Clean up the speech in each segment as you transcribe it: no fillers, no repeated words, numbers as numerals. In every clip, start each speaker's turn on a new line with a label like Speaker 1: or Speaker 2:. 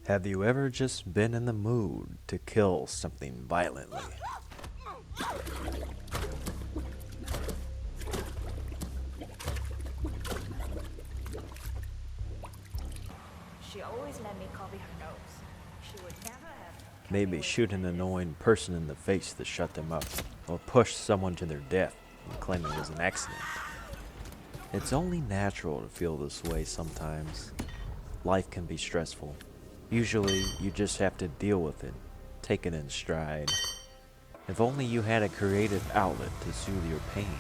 Speaker 1: Have you ever just been in the mood to kill something violently?
Speaker 2: She always let me copy her notes. She would never have kept me
Speaker 1: Maybe
Speaker 2: away
Speaker 1: shoot
Speaker 2: from
Speaker 1: an
Speaker 2: this.
Speaker 1: annoying person in the face to shut them up, or push someone to their death and claim it was an accident. It's only natural to feel this way sometimes. Life can be stressful. Usually, you just have to deal with it, take it in stride. If only you had a creative outlet to soothe your pain.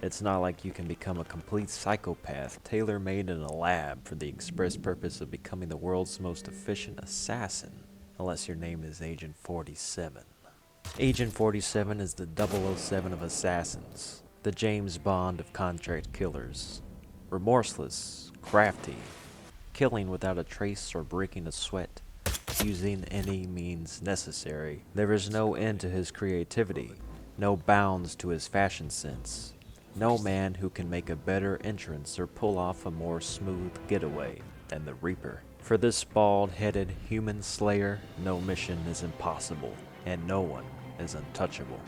Speaker 1: It's not like you can become a complete psychopath tailor-made in a lab for the express purpose of becoming the world's most efficient assassin, unless your name is Agent 47. Agent 47 is the 007 of assassins, the James Bond of contract killers. Remorseless, crafty, killing without a trace or breaking a sweat, using any means necessary. There is no end to his creativity, no bounds to his fashion sense. No man who can make a better entrance or pull off a more smooth getaway than the Reaper. For this bald-headed human slayer, no mission is impossible, and no one is untouchable.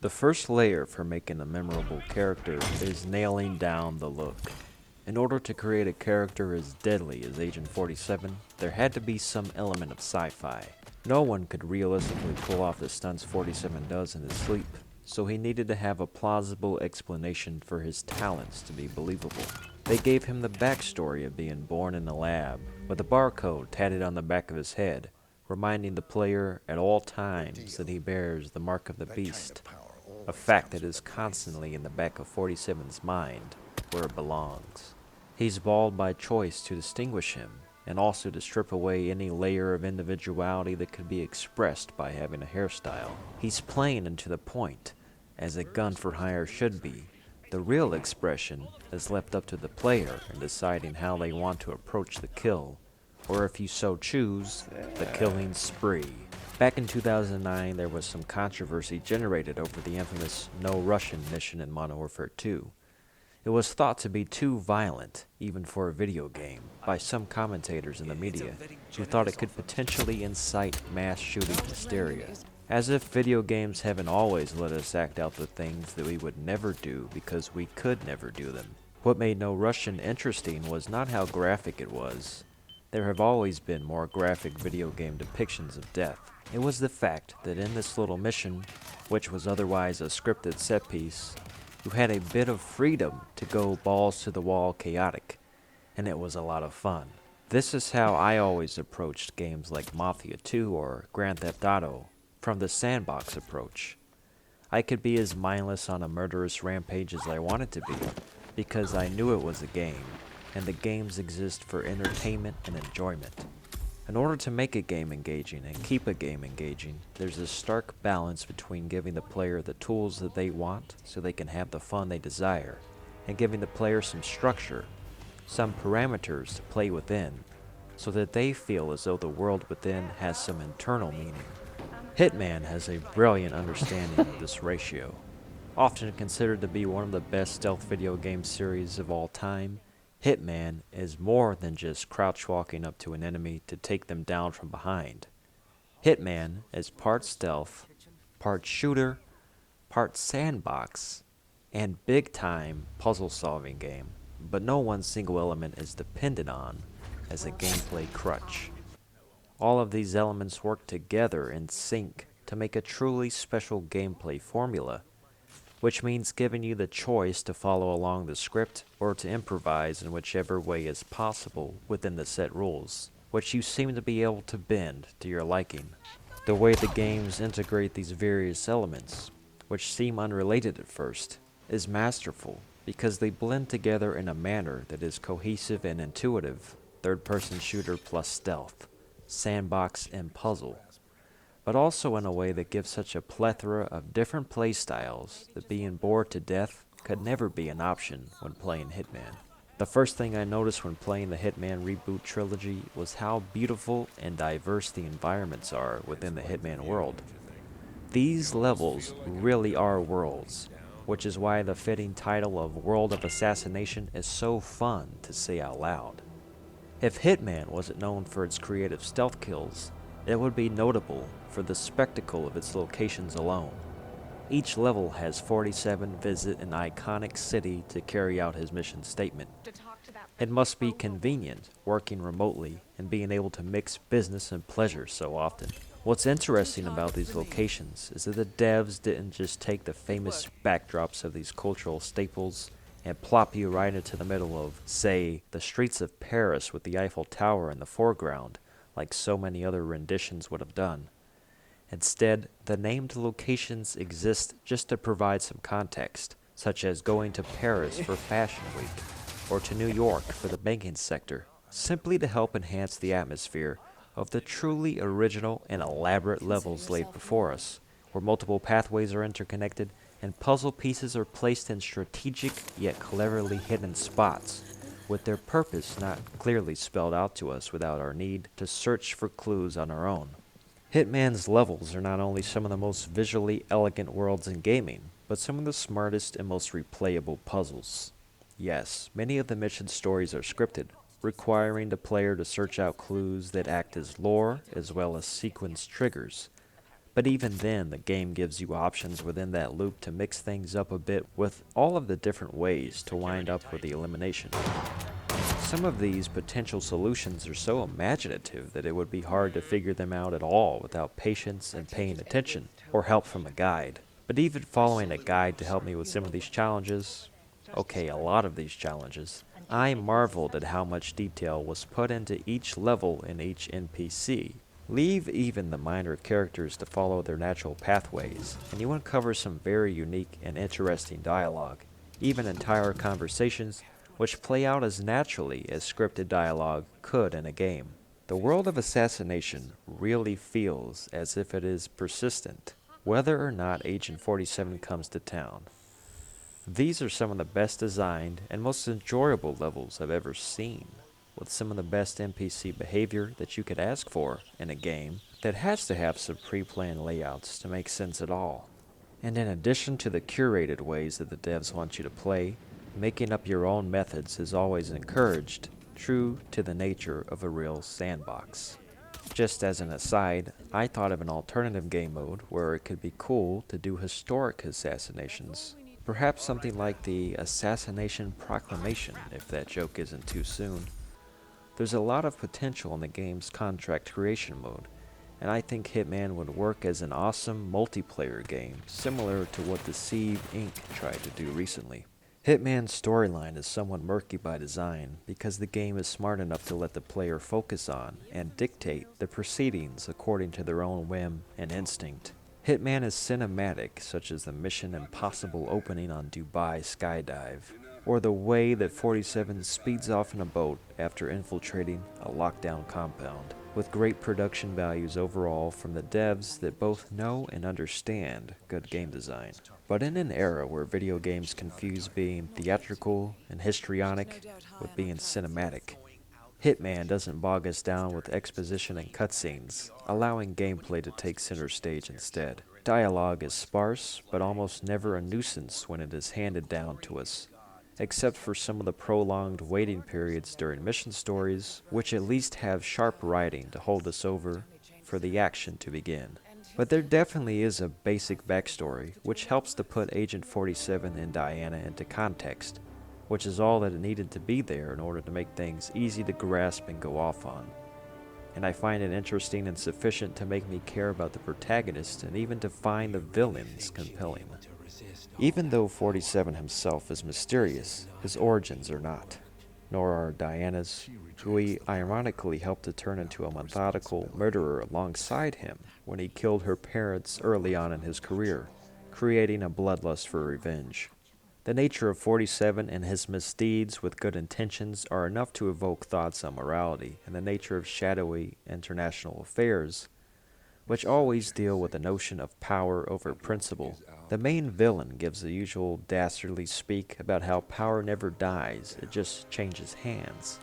Speaker 1: The first layer for making a memorable character is nailing down the look. In order to create a character as deadly as Agent 47, there had to be some element of sci-fi. No one could realistically pull off the stunts 47 does in his sleep, so he needed to have a plausible explanation for his talents to be believable. They gave him the backstory of being born in a lab, with a barcode tatted on the back of his head, reminding the player at all times that he bears the mark of the beast, a fact that is constantly in the back of 47's mind, where it belongs. He's bald by choice to distinguish him, and also to strip away any layer of individuality that could be expressed by having a hairstyle. He's plain and to the point, as a gun for hire should be. The real expression is left up to the player in deciding how they want to approach the kill, or if you so choose, the killing spree. Back in 2009, there was some controversy generated over the infamous No Russian mission in Modern Warfare 2. It was thought to be too violent, even for a video game, by some commentators in the media, who thought it could potentially incite mass shooting hysteria. As if video games haven't always let us act out the things that we would never do because we could never do them. What made No Russian interesting was not how graphic it was. There have always been more graphic video game depictions of death. It was the fact that in this little mission, which was otherwise a scripted set piece, you had a bit of freedom to go balls to the wall chaotic, and it was a lot of fun. This is how I always approached games like Mafia 2 or Grand Theft Auto, from the sandbox approach. I could be as mindless on a murderous rampage as I wanted to be, because I knew it was a game, and the games exist for entertainment and enjoyment. In order to make a game engaging and keep a game engaging, there's a stark balance between giving the player the tools that they want so they can have the fun they desire, and giving the player some structure, some parameters to play within, so that they feel as though the world within has some internal meaning. Hitman has a brilliant understanding of this ratio. Often considered to be one of the best stealth video game series of all time, Hitman is more than just crouch walking up to an enemy to take them down from behind. Hitman is part stealth, part shooter, part sandbox, and big-time puzzle-solving game, but no one single element is depended on as a gameplay crutch. All of these elements work together in sync to make a truly special gameplay formula. which means giving you the choice to follow along the script or to improvise in whichever way is possible within the set rules, which you seem to be able to bend to your liking. The way the games integrate these various elements, which seem unrelated at first, is masterful because they blend together in a manner that is cohesive and intuitive. Third-person shooter plus stealth, sandbox and puzzle, but also in a way that gives such a plethora of different playstyles that being bored to death could never be an option when playing Hitman. The first thing I noticed when playing the Hitman Reboot trilogy was how beautiful and diverse the environments are within the Hitman world. These levels really are worlds, which is why the fitting title of World of Assassination is so fun to say out loud. If Hitman wasn't known for its creative stealth kills, it would be notable for the spectacle of its locations alone. Each level has 47 visit an iconic city to carry out his mission statement. It must be convenient working remotely and being able to mix business and pleasure so often. What's interesting about these locations is that the devs didn't just take the famous backdrops of these cultural staples and plop you right into the middle of, say, the streets of Paris with the Eiffel Tower in the foreground, like so many other renditions would have done. Instead, the named locations exist just to provide some context, such as going to Paris for Fashion Week, or to New York for the banking sector, simply to help enhance the atmosphere of the truly original and elaborate levels laid before us, where multiple pathways are interconnected and puzzle pieces are placed in strategic yet cleverly hidden spots, with their purpose not clearly spelled out to us without our need to search for clues on our own. Hitman's levels are not only some of the most visually elegant worlds in gaming, but some of the smartest and most replayable puzzles. Yes, many of the mission stories are scripted, requiring the player to search out clues that act as lore as well as sequence triggers. But even then, the game gives you options within that loop to mix things up a bit with all of the different ways to wind up with the elimination. Some of these potential solutions are so imaginative that it would be hard to figure them out at all without patience and paying attention, or help from a guide. But even following a guide to help me with some of these challenges, okay, a lot of these challenges, I marveled at how much detail was put into each level and each NPC. Leave even the minor characters to follow their natural pathways, and you uncover some very unique and interesting dialogue, even entire conversations which play out as naturally as scripted dialogue could in a game. The World of Assassination really feels as if it is persistent, whether or not Agent 47 comes to town. These are some of the best designed and most enjoyable levels I've ever seen, with some of the best NPC behavior that you could ask for in a game that has to have some pre-planned layouts to make sense at all. And in addition to the curated ways that the devs want you to play, making up your own methods is always encouraged, true to the nature of a real sandbox. Just as an aside, I thought of an alternative game mode where it could be cool to do historic assassinations. Perhaps something like the Assassination Proclamation, if that joke isn't too soon. There's a lot of potential in the game's contract creation mode, and I think Hitman would work as an awesome multiplayer game, similar to what the Sieve Inc. tried to do recently. Hitman's storyline is somewhat murky by design because the game is smart enough to let the player focus on and dictate the proceedings according to their own whim and instinct. Hitman is cinematic, such as the Mission Impossible opening on Dubai Skydive, or the way that 47 speeds off in a boat after infiltrating a lockdown compound, with great production values overall from the devs that both know and understand good game design. But in an era where video games confuse being theatrical and histrionic with being cinematic, Hitman doesn't bog us down with exposition and cutscenes, allowing gameplay to take center stage instead. Dialogue is sparse, but almost never a nuisance when it is handed down to us, except for some of the prolonged waiting periods during mission stories, which at least have sharp writing to hold us over for the action to begin. But there definitely is a basic backstory, which helps to put Agent 47 and Diana into context, which is all that it needed to be there in order to make things easy to grasp and go off on. And I find it interesting and sufficient to make me care about the protagonist and even to find the villains compelling. Even though 47 himself is mysterious, his origins are not, nor are Diana's, who he ironically helped to turn into a methodical murderer alongside him when he killed her parents early on in his career, creating a bloodlust for revenge. The nature of 47 and his misdeeds with good intentions are enough to evoke thoughts on morality and the nature of shadowy international affairs, which always deal with the notion of power over principle. The main villain gives the usual dastardly speak about how power never dies, it just changes hands.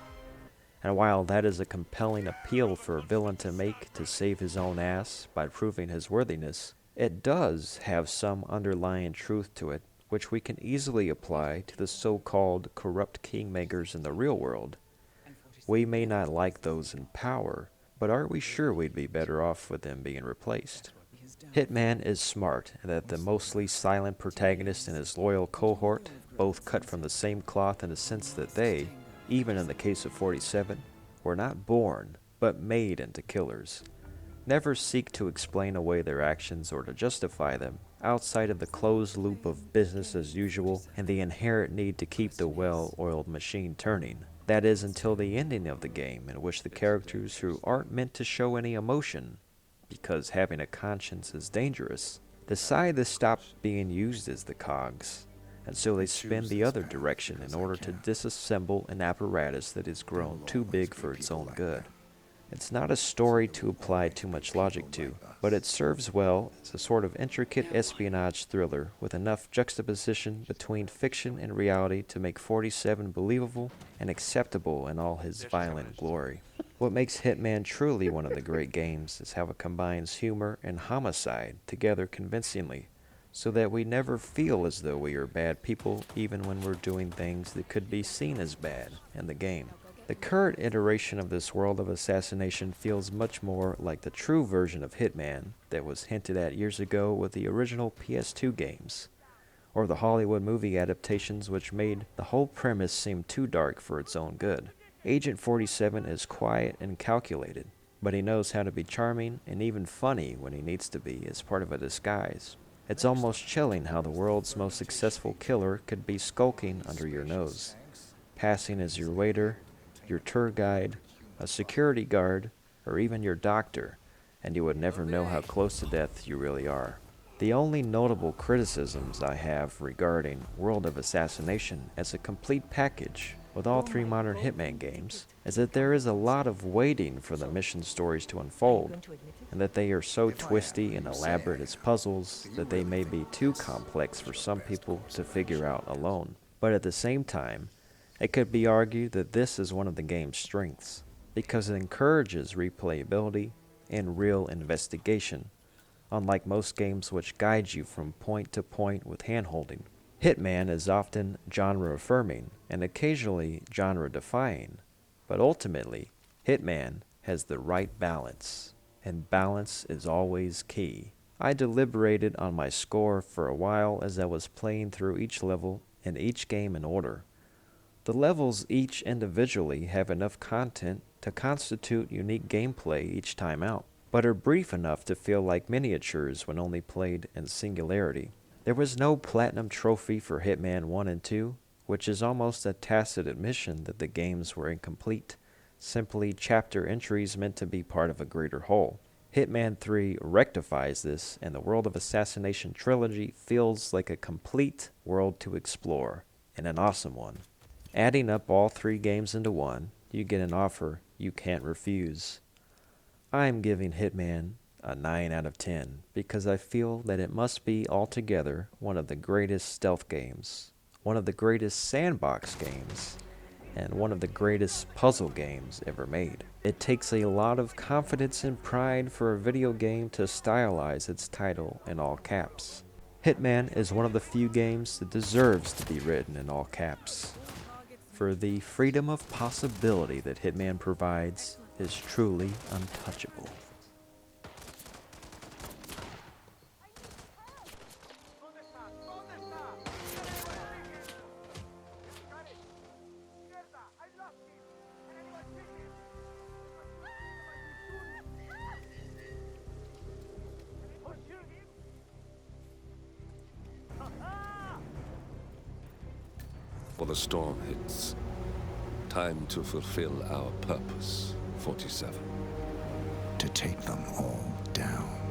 Speaker 1: And while that is a compelling appeal for a villain to make to save his own ass by proving his worthiness, it does have some underlying truth to it which we can easily apply to the so-called corrupt kingmakers in the real world. We may not like those in power, but are we sure we'd be better off with them being replaced? Hitman is smart in that the mostly silent protagonist and his loyal cohort, both cut from the same cloth in the sense that they, even in the case of 47, were not born, but made into killers. Never seek to explain away their actions or to justify them, outside of the closed loop of business as usual and the inherent need to keep the well-oiled machine turning. That is until the ending of the game, in which the characters who aren't meant to show any emotion, because having a conscience is dangerous, decide to stop being used as the cogs, and so they spin the other direction in order to disassemble an apparatus that has grown too big for its own good. It's not a story to apply too much logic to, but it serves well as a sort of intricate espionage thriller with enough juxtaposition between fiction and reality to make 47 believable and acceptable in all his violent glory. What makes Hitman truly one of the great games is how it combines humor and homicide together convincingly, so that we never feel as though we are bad people even when we're doing things that could be seen as bad in the game. The current iteration of this World of Assassination feels much more like the true version of Hitman that was hinted at years ago with the original PS2 games, or the Hollywood movie adaptations which made the whole premise seem too dark for its own good. Agent 47 is quiet and calculated, but he knows how to be charming and even funny when he needs to be as part of a disguise. It's almost chilling how the world's most successful killer could be skulking under your nose, passing as your waiter, your tour guide, a security guard, or even your doctor, and you would never know how close to death you really are. The only notable criticisms I have regarding World of Assassination as a complete package with all three modern Hitman games is that there is a lot of waiting for the mission stories to unfold, and that they are so twisty and elaborate as puzzles that they may be too complex for some people to figure out alone. But at the same time, it could be argued that this is one of the game's strengths, because it encourages replayability and real investigation, unlike most games which guide you from point to point with handholding. Hitman is often genre-affirming and occasionally genre-defying, but ultimately, Hitman has the right balance, and balance is always key. I deliberated on my score for a while as I was playing through each level and each game in order. The levels each individually have enough content to constitute unique gameplay each time out, but are brief enough to feel like miniatures when only played in singularity. There was no platinum trophy for Hitman 1 and 2, which is almost a tacit admission that the games were incomplete, simply chapter entries meant to be part of a greater whole. Hitman 3 rectifies this, and the World of Assassination trilogy feels like a complete world to explore, and an awesome one. Adding up all three games into one, you get an offer you can't refuse. I'm giving Hitman a 9 out of 10 because I feel that it must be altogether one of the greatest stealth games, one of the greatest sandbox games, and one of the greatest puzzle games ever made. It takes a lot of confidence and pride for a video game to stylize its title in all caps. Hitman is one of the few games that deserves to be written in all caps, for the freedom of possibility that Hitman provides is truly untouchable.
Speaker 3: the storm hits. Time to fulfill our purpose, 47.
Speaker 4: To take them all down.